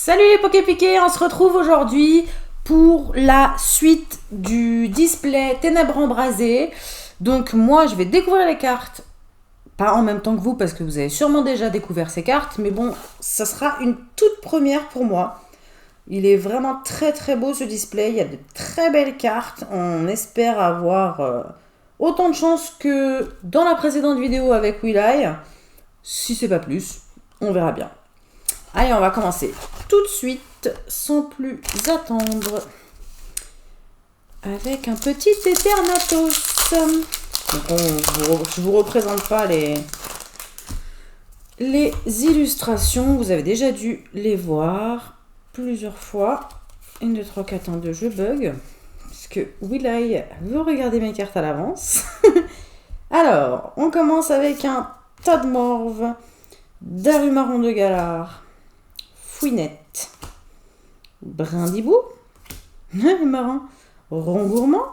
Salut les Poképiqués, on se retrouve aujourd'hui pour la suite du display Ténèbres embrasées. Donc moi je vais découvrir les cartes, pas en même temps que vous parce que vous avez sûrement déjà découvert ces cartes, mais bon, ça sera une toute première pour moi. Il est vraiment très très beau ce display, il y a de très belles cartes, on espère avoir autant de chance que dans la précédente vidéo avec Will.i. Si c'est pas plus, on verra bien. Allez, on va commencer tout de suite, sans plus attendre, avec un petit Eternatus. Donc je vous représente pas les illustrations, vous avez déjà dû les voir plusieurs fois. 1, 2, 3, 4, 1, 2, je bug, puisque Will.i veut regarder mes cartes à l'avance. Alors, on commence avec un Tadmorve, Darumaron de Galar, Fouinette, Brindibou, marrant, Rongourmand,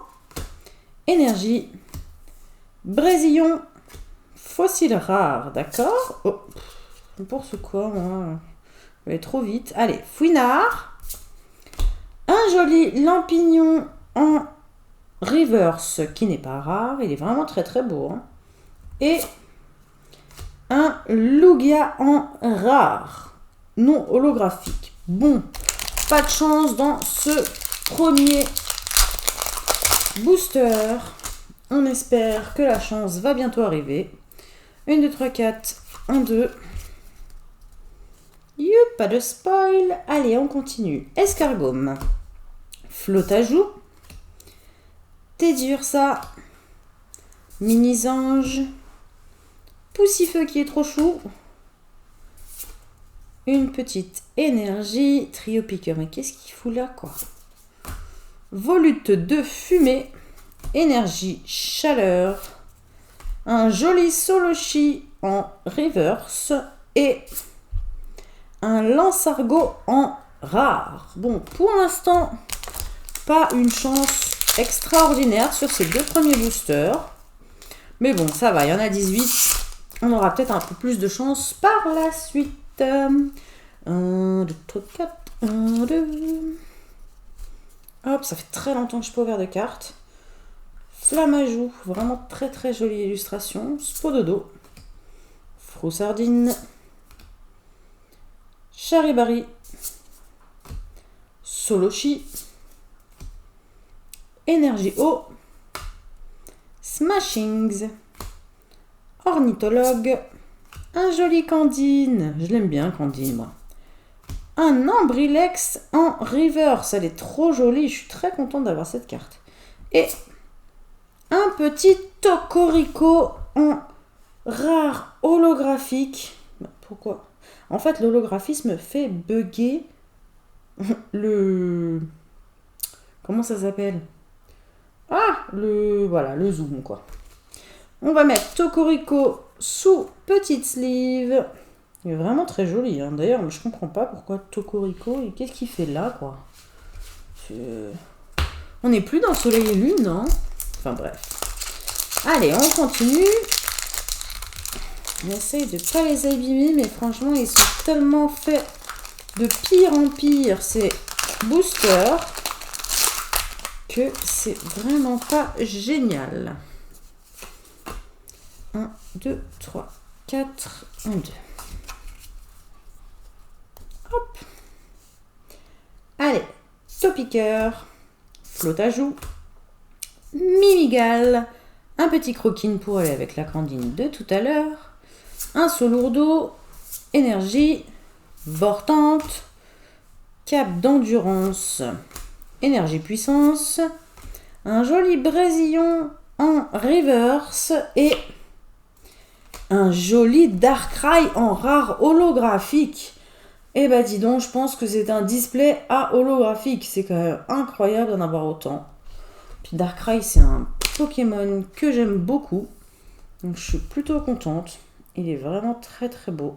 Énergie, Brésillon, Fossile rare, d'accord. Oh, n'importe quoi, moi. Je vais trop vite. Allez, Fouinard, un joli Lampignon en reverse qui n'est pas rare, il est vraiment très très beau. Hein. Et un Lugia en rare. Non holographique. Bon, pas de chance dans ce premier booster. On espère que la chance va bientôt arriver. 1, 2, 3, 4, 1, 2. Pas de spoil. Allez, on continue. Escargome. Flotajou. Teddiursa. Mini-ange. Poussifeu qui est trop chou. Une petite énergie, trio piqueur, mais qu'est-ce qu'il fout là quoi? Volute de fumée, énergie chaleur, un joli Solochi en reverse et un Lansargot en rare. Bon, pour l'instant, pas une chance extraordinaire sur ces deux premiers boosters, mais bon, ça va, il y en a 18, on aura peut-être un peu plus de chance par la suite. 1, 2, 3, 4, 1, 2. Hop, ça fait très longtemps que je n'ai pas ouvert de cartes. Flamajou, vraiment très très jolie illustration. Spododo, Froussardine, Charibari, Solochi, Énergie eau, Smashings, Ornithologue, un joli Candine, je l'aime bien Candine moi. Un Ambrilex en reverse, elle est trop jolie, je suis très contente d'avoir cette carte. Et un petit Tocorico en rare holographique. Pourquoi? En fait l'holographisme fait bugger le... Comment ça s'appelle? Voilà, le zoom quoi. On va mettre Tocorico sous petite sleeve. Il est vraiment très joli. Hein. D'ailleurs, je comprends pas pourquoi Tocorico. Qu'est-ce qu'il fait là, quoi? On n'est plus dans Soleil et Lune, non? Enfin bref. Allez, on continue. On essaye de pas les abîmer, mais franchement, ils sont tellement faits de pire en pire, ces boosters, que c'est vraiment pas génial. 1, 2, 3, 4, 1, 2. Hop. Allez, Topiqueur, Flotajou, Mimigal, un petit croquine pour aller avec la Candine de tout à l'heure, un Solourdo, Énergie, Vortante, Cap d'endurance, Énergie puissance, un joli Brésillon en reverse et un joli Darkrai en rare holographique. Eh ben dis donc, je pense que c'est un display à holographique. C'est quand même incroyable d'en avoir autant. Puis Darkrai, c'est un Pokémon que j'aime beaucoup. Donc je suis plutôt contente. Il est vraiment très très beau.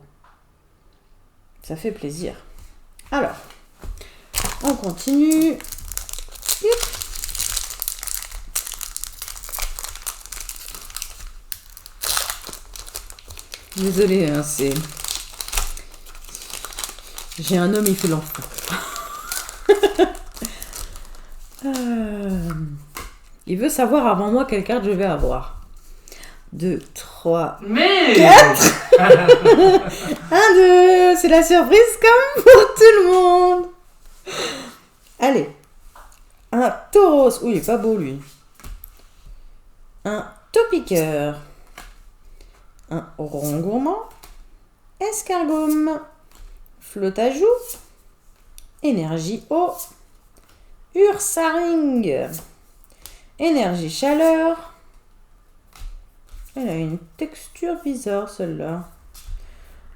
Ça fait plaisir. Alors, on continue. Désolée, hein, c'est... J'ai un homme, il fait l'enfant. Il veut savoir avant moi quelle carte je vais avoir. 2, 3, Mais 4. 1, 2. C'est la surprise comme pour tout le monde. Allez. Un taureau. Oui, il est pas beau lui. Un taupiqueur. Un rond gourmand. Escargome. Flotte à joue. Énergie eau. Ursaring. Énergie chaleur. Elle a une texture bizarre celle-là.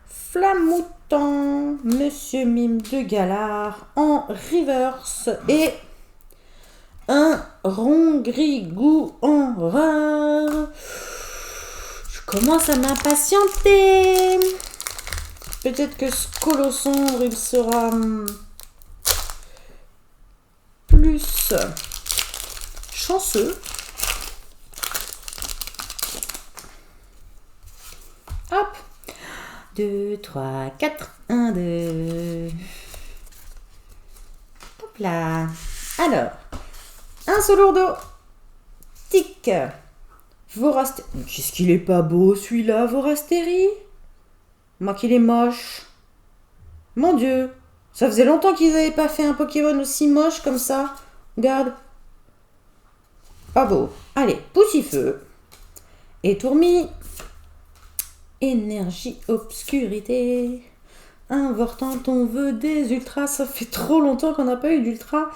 Flamoutant. Monsieur Mime de Galard en reverse. Et un rond gris goût en rare. Je commence à m'impatienter. Peut-être que ce colosson, il sera plus chanceux. Hop. 2, 3, 4. 1, 2. Hop là. Alors. Un solo d'eau. Tic. Vorastérie. Qu'est-ce qu'il est pas beau celui-là, Vorastérie. Moi qu'il est moche. Mon Dieu. Ça faisait longtemps qu'ils n'avaient pas fait un Pokémon aussi moche comme ça. Regarde. Pas beau. Allez, Poussifeu. Et Tourmis. Énergie obscurité. Invortant, on veut des ultras. Ça fait trop longtemps qu'on n'a pas eu d'ultra.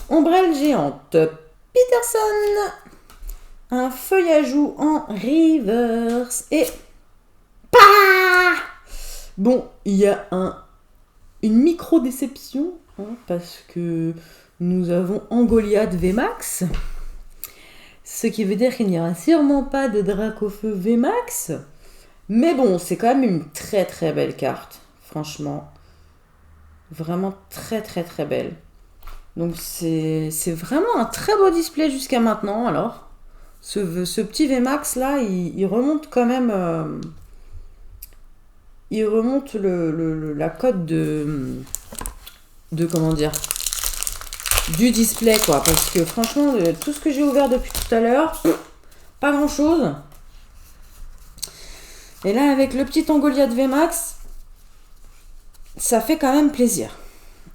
Ombrelle géante. Peterson. Un feuillajou en reverse. Et... PAH! Bon, il y a une micro-déception. Parce que nous avons Angoliath VMAX. Ce qui veut dire qu'il n'y aura sûrement pas de Dracofeu VMAX. Mais bon, c'est quand même une très très belle carte. Franchement. Vraiment très très très belle. Donc c'est vraiment un très beau display jusqu'à maintenant. Alors, ce petit VMAX là, il remonte quand même... il remonte la cote de comment dire, du display quoi. Parce que franchement, tout ce que j'ai ouvert depuis tout à l'heure, pas grand chose. Et là, avec le petit Angoliath VMAX, ça fait quand même plaisir.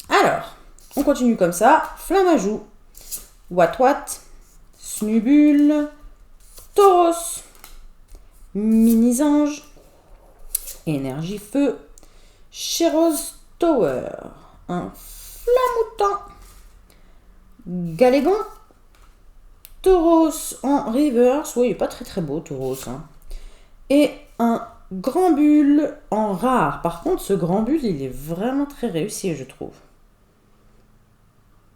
Alors, on continue comme ça. Flamme à joue. Wat, Snubule, Tauros, Mini-Ange, Énergie Feu, Sheros Tower, un Flamoutant, Galégon, Tauros en reverse. Oui, il n'est pas très très beau, Tauros. Hein. Et un Grand Bulle en rare. Par contre, ce Grand Bulle, il est vraiment très réussi, je trouve.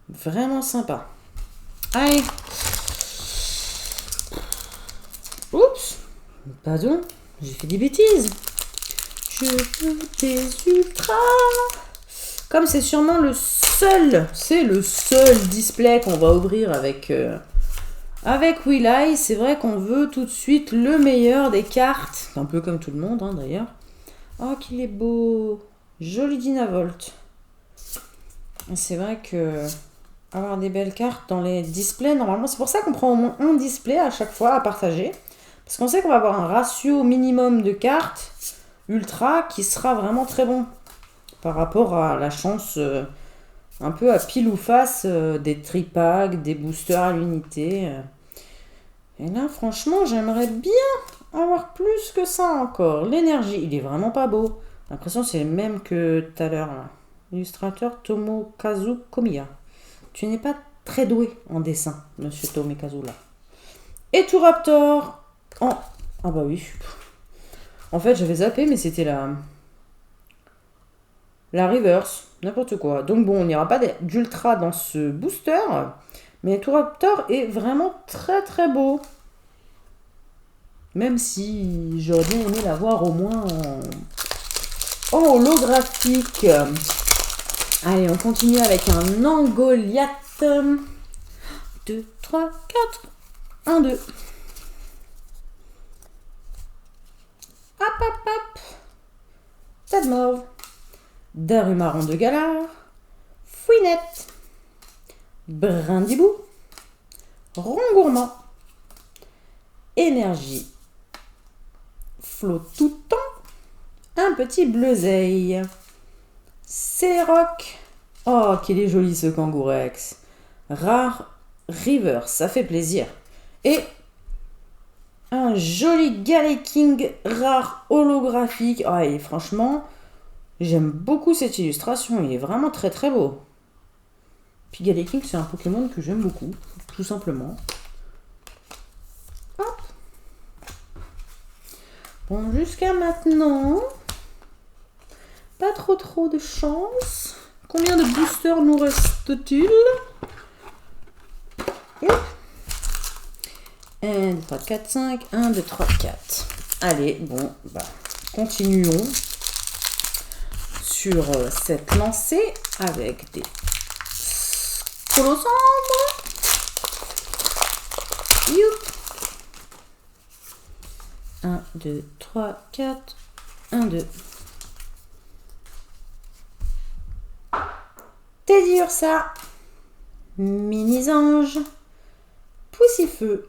Vraiment sympa. Allez. Oups. Pardon, j'ai fait des bêtises. Je veux des ultras. Comme c'est sûrement le seul display qu'on va ouvrir avec Will Eye, c'est vrai qu'on veut tout de suite le meilleur des cartes. Un peu comme tout le monde, hein, d'ailleurs. Oh, qu'il est beau. Joli Dynavolt. C'est vrai que avoir des belles cartes dans les displays, normalement, c'est pour ça qu'on prend au moins un display à chaque fois à partager. Parce qu'on sait qu'on va avoir un ratio minimum de cartes ultra qui sera vraiment très bon. Par rapport à la chance un peu à pile ou face des tripacks, des boosters à l'unité. Et là, franchement, j'aimerais bien avoir plus que ça encore. L'énergie, il est vraiment pas beau. J'ai l'impression que c'est le même que tout à l'heure. Là. Illustrateur Tomokazu Komiya. Tu n'es pas très doué en dessin, monsieur Tomokazu là. Et tout Raptor en... Ah bah oui. En fait, j'avais zappé, mais c'était la reverse. N'importe quoi. Donc bon, on n'ira pas d'ultra dans ce booster. Mais tout Raptor est vraiment très très beau. Même si j'aurais bien aimé l'avoir au moins en holographique. Allez, on continue avec un Angoliath. 2, 3, 4. 1, 2. Hop, hop, hop. Tadmorve. Darumaron de Galar, Fouinette, Brindibou, Rongourmand, Énergie, Flot tout temps, un petit Bleuzeil, Céléroc, oh qu'il est joli ce Kangourex, Rare River, ça fait plaisir, et un joli Galeking rare holographique, oh, et franchement, j'aime beaucoup cette illustration, il est vraiment très très beau. Puis Galeking, c'est un Pokémon que j'aime beaucoup, tout simplement. Hop. Bon, jusqu'à maintenant, pas trop de chance. Combien de boosters nous reste-t-il? 1, 2, 3, 4, 5. 1, 2, 3, 4. Allez, bon, bah, continuons sur cette lancée avec des Colosandres. Youp. 1, 2, 3, 4. 1, 2. Teddy Ursa. Mini-ange. Poussifeu.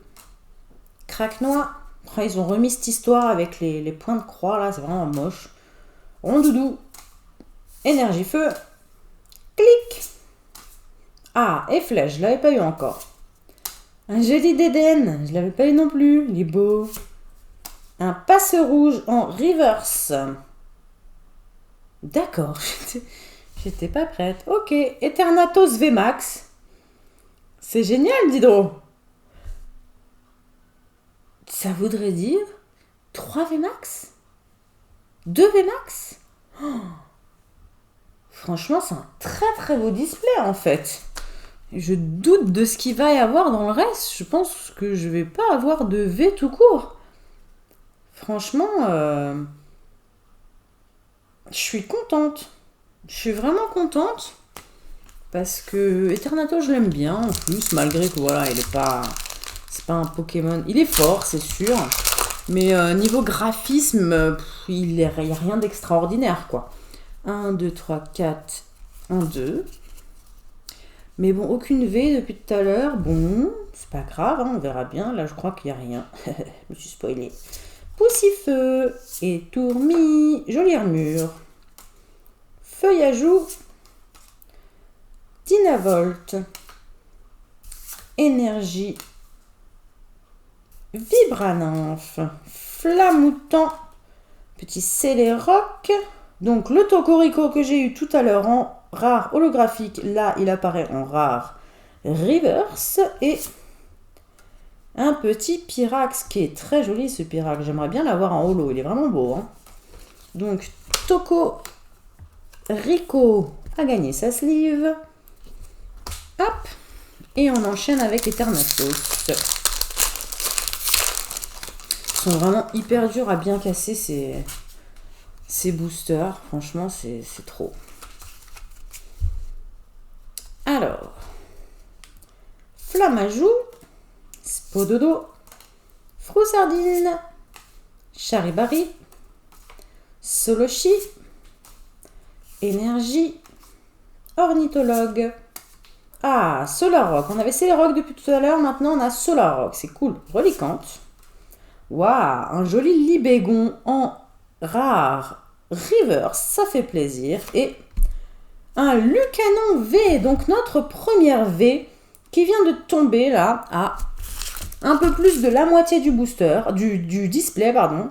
Craque-noix. Oh, ils ont remis cette histoire avec les points de croix là, c'est vraiment moche. Rondoudou. Énergie feu. Clic. Ah, et flèche, je l'avais pas eu encore. Un joli d'Éden, je l'avais pas eu non plus, il est beau. Un passe rouge en reverse. D'accord, j'étais pas prête. Ok, Eternatus VMAX. C'est génial, Diderot. Ça voudrait dire 3 VMAX 2 VMAX oh. Franchement, c'est un très beau display en fait. Je doute de ce qu'il va y avoir dans le reste. Je pense que je vais pas avoir de V tout court. Franchement, je suis contente. Je suis vraiment contente. Parce que Eternatus, je l'aime bien en plus, malgré que voilà, il est pas... C'est pas un Pokémon. Il est fort, c'est sûr. Mais niveau graphisme, il n'y a rien d'extraordinaire, quoi. 1, 2, 3, 4, 1, 2. Mais bon, aucune V depuis tout à l'heure. Bon, c'est pas grave, hein, on verra bien. Là, je crois qu'il n'y a rien. Je me suis spoilé. Poussifeu et Tourmi. Jolie armure. Feuille à joue. Dynavolt. Énergie. Vibranymphe, Flamoutant, petit Céléroc. Donc le Tocorico que j'ai eu tout à l'heure en rare holographique, là il apparaît en rare reverse. Et un petit Pyrax qui est très joli ce Pyrax. J'aimerais bien l'avoir en holo, il est vraiment beau. Hein. Donc Tocorico a gagné sa sleeve. Hop. Et on enchaîne avec Eternatus. Ils sont vraiment hyper durs à bien casser ces boosters. Franchement, c'est trop. Alors, Flammajou, Spododo, Froussardine, Charibari, Solochi, Énergie, Ornithologue. Ah, Solarrock. On avait Céléroc depuis tout à l'heure, maintenant on a Solarrock. C'est cool. Relicante. Waouh, un joli Libégon en rare reverse, ça fait plaisir. Et un Lucanon V, donc notre première V qui vient de tomber là à un peu plus de la moitié du booster, du display, pardon.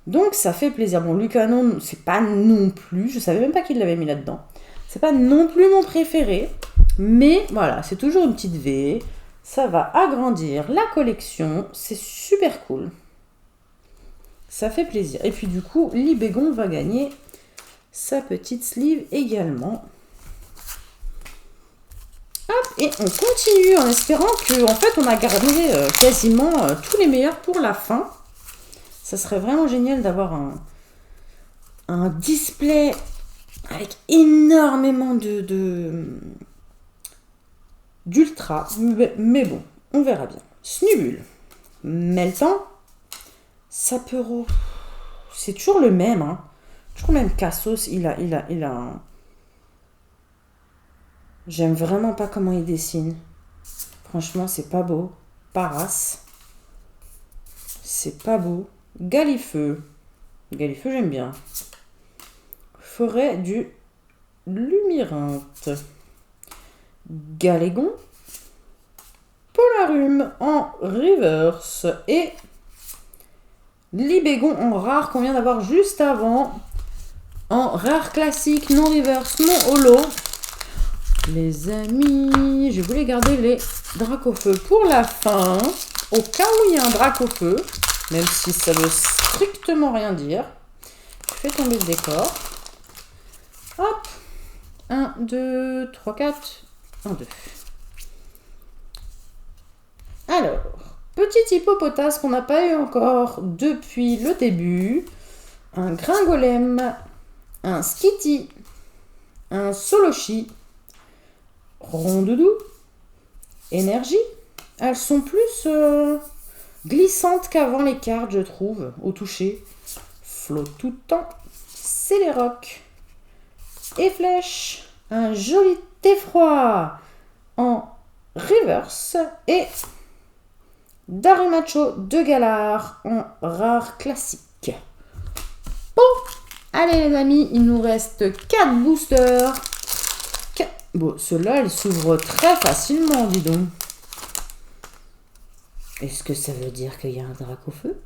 Donc ça fait plaisir. Bon, Lucanon, c'est pas non plus, je savais même pas qu'il l'avait mis là-dedans. C'est pas non plus mon préféré, mais voilà, c'est toujours une petite V. Ça va agrandir la collection, c'est super cool. Ça fait plaisir. Et puis du coup, Libégon va gagner sa petite sleeve également. Hop, et on continue en espérant que, en fait, on a gardé quasiment tous les meilleurs pour la fin. Ça serait vraiment génial d'avoir un display avec énormément d'ultra. Mais bon, on verra bien. Snubule, Meltan, Sapero, c'est toujours le même, hein. Toujours le même Cassos, il a J'aime vraiment pas comment il dessine. Franchement, c'est pas beau. Paras. C'est pas beau. Galifeu. Galifeu, j'aime bien. Forêt du Lumyrinthe. Galégon. Polarum en reverse. Et Libégon en rare qu'on vient d'avoir juste avant. En rare classique, non reverse, non holo. Les amis, je voulais garder les Dracofeu pour la fin. Au cas où il y a un Dracofeu. Même si ça veut strictement rien dire. Je fais tomber le décor. Hop. 1, 2, 3, 4. 1, 2. Alors, petit hippopotame qu'on n'a pas eu encore depuis le début. Un Gringolem. Un Skitty. Un Solochi. Rondoudou. Énergie. Elles sont plus glissantes qu'avant les cartes, je trouve, au toucher. Flot tout le temps. Céléroc. Et flèche. Un joli Theffroi en reverse. Et Darumacho de Galar en rare classique. Bon, allez les amis, il nous reste 4 boosters. Bon, ceux-là, elles s'ouvrent très facilement, dis donc. Est-ce que ça veut dire qu'il y a un Dracofeu?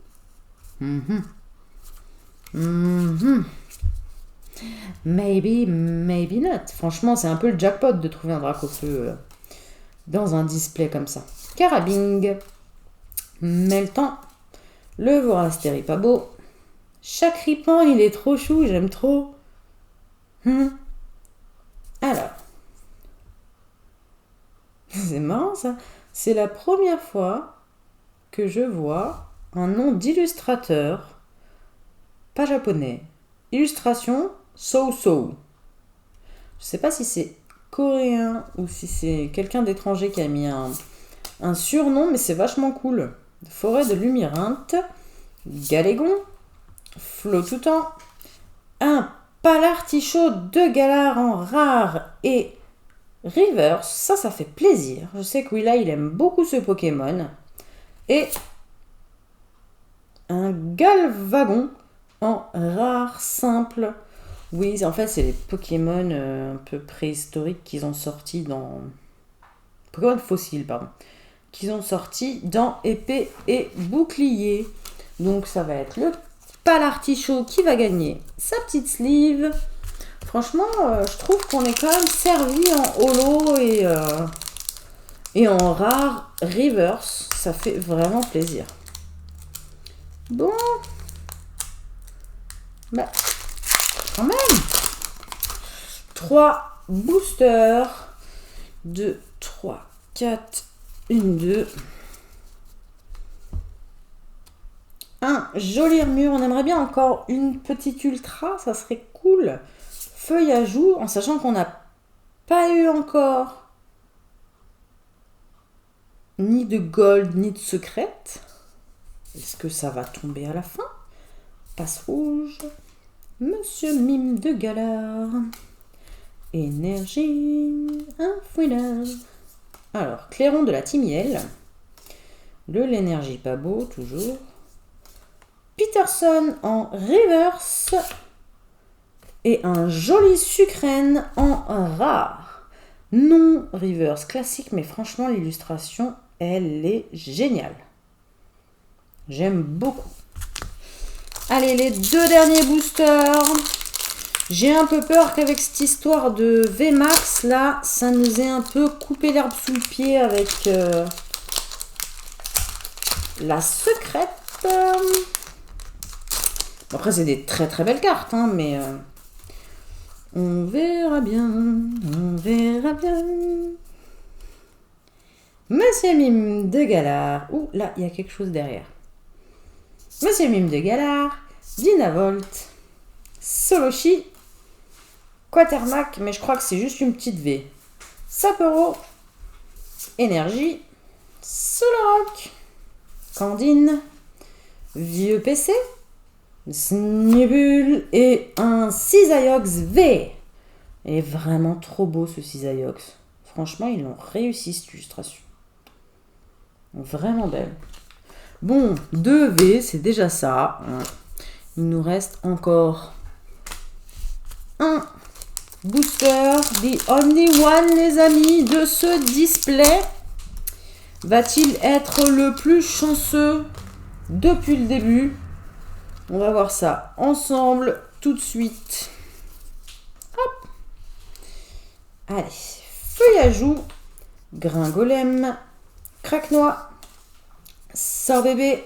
Maybe, maybe not. Franchement, c'est un peu le jackpot de trouver un Dracofeu dans un display comme ça. Carabing. Meltan. Le Vorastéry, pas beau. Chacripan, il est trop chou, j'aime trop. Alors. C'est marrant ça. C'est la première fois que je vois un nom d'illustrateur, pas japonais. Illustration So. Je sais pas si c'est coréen ou si c'est quelqu'un d'étranger qui a mis un surnom, mais c'est vachement cool. Forêt de Lumyrinthe, Galégon, Flotoutan, un Palartichaut de Galar en rare et reverse, ça fait plaisir. Je sais que Willa, il aime beaucoup ce Pokémon. Et un Galvagon en rare simple. Oui, en fait, c'est les Pokémon un peu préhistoriques qu'ils ont sortis dans... Pokémon fossiles, pardon. Qu'ils ont sortis dans Épée et Bouclier. Donc, ça va être le Palartichaut qui va gagner sa petite sleeve. Franchement, je trouve qu'on est quand même servi en holo et en rare reverse. Ça fait vraiment plaisir. Bon. Bah, quand même. 3 boosters. 2, 3, 4, 1, 2. Un joli armure. On aimerait bien encore une petite ultra. Ça serait cool. Feuille à jour, en sachant qu'on n'a pas eu encore ni de gold, ni de secrète. Est-ce que ça va tomber à la fin? Passe rouge. Monsieur Mime de Galar. Énergie. Un fouinage. Alors, clairon de la Timiel. De l'énergie pas beau, toujours. Peterson en reverse. Et un joli Sucrène en rare. Non reverse classique, mais franchement, l'illustration, elle est géniale. J'aime beaucoup. Allez, les 2 derniers boosters. J'ai un peu peur qu'avec cette histoire de VMAX, là, ça nous ait un peu coupé l'herbe sous le pied avec la secrète. Après, c'est des très très belles cartes, hein, mais... on verra bien, on verra bien. Monsieur Mime de Galar. Ouh, là, il y a quelque chose derrière. Monsieur Mime de Galar, Dynavolt, Solochi, Quatermac, mais je crois que c'est juste une petite V. Sapero, Énergie, Solorock, Candine, Vieux PC, Snubbull et un Cisaiox V. Il est vraiment trop beau ce Cisaiox. Franchement, ils ont réussi cette illustration. Vraiment belle. Bon, 2 V, c'est déjà ça. Il nous reste encore un booster. The only one, les amis, de ce display. Va-t-il être le plus chanceux depuis le début? On va voir ça ensemble tout de suite. Hop. Allez, feuillajou, gringolem, craque-noix, sort bébé,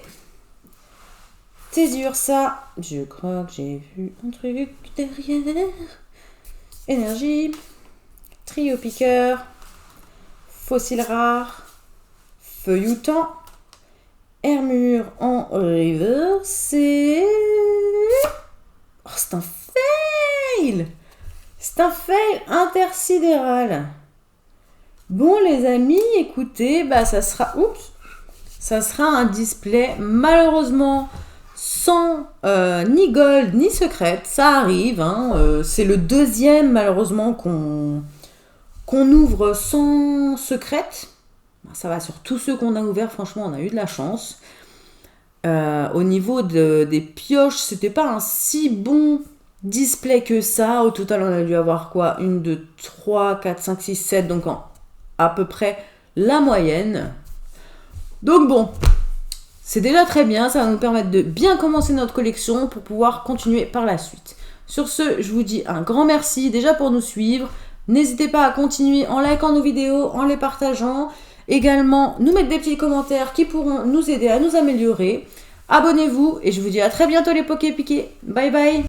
Thésursa, je crois que j'ai vu un truc derrière, énergie, trio piqueur, fossile rare, feuilloutant, Hermure en reverse et... Oh, c'est un fail! C'est un fail intersidéral. Bon, les amis, écoutez, bah, ça sera un display malheureusement sans ni gold ni secrète. Ça arrive, hein, c'est le deuxième malheureusement qu'on ouvre sans secrète. Ça va sur tous ceux qu'on a ouverts, franchement, on a eu de la chance. Au niveau des pioches, c'était pas un si bon display que ça. Au total, on a dû avoir quoi? 1, 2, 3, 4, 5, 6, 7, donc à peu près la moyenne. Donc bon, c'est déjà très bien, ça va nous permettre de bien commencer notre collection pour pouvoir continuer par la suite. Sur ce, je vous dis un grand merci déjà pour nous suivre. N'hésitez pas à continuer en likant nos vidéos, en les partageant. Également, nous mettre des petits commentaires qui pourront nous aider à nous améliorer. Abonnez-vous et je vous dis à très bientôt les Poké Piqués. Bye bye!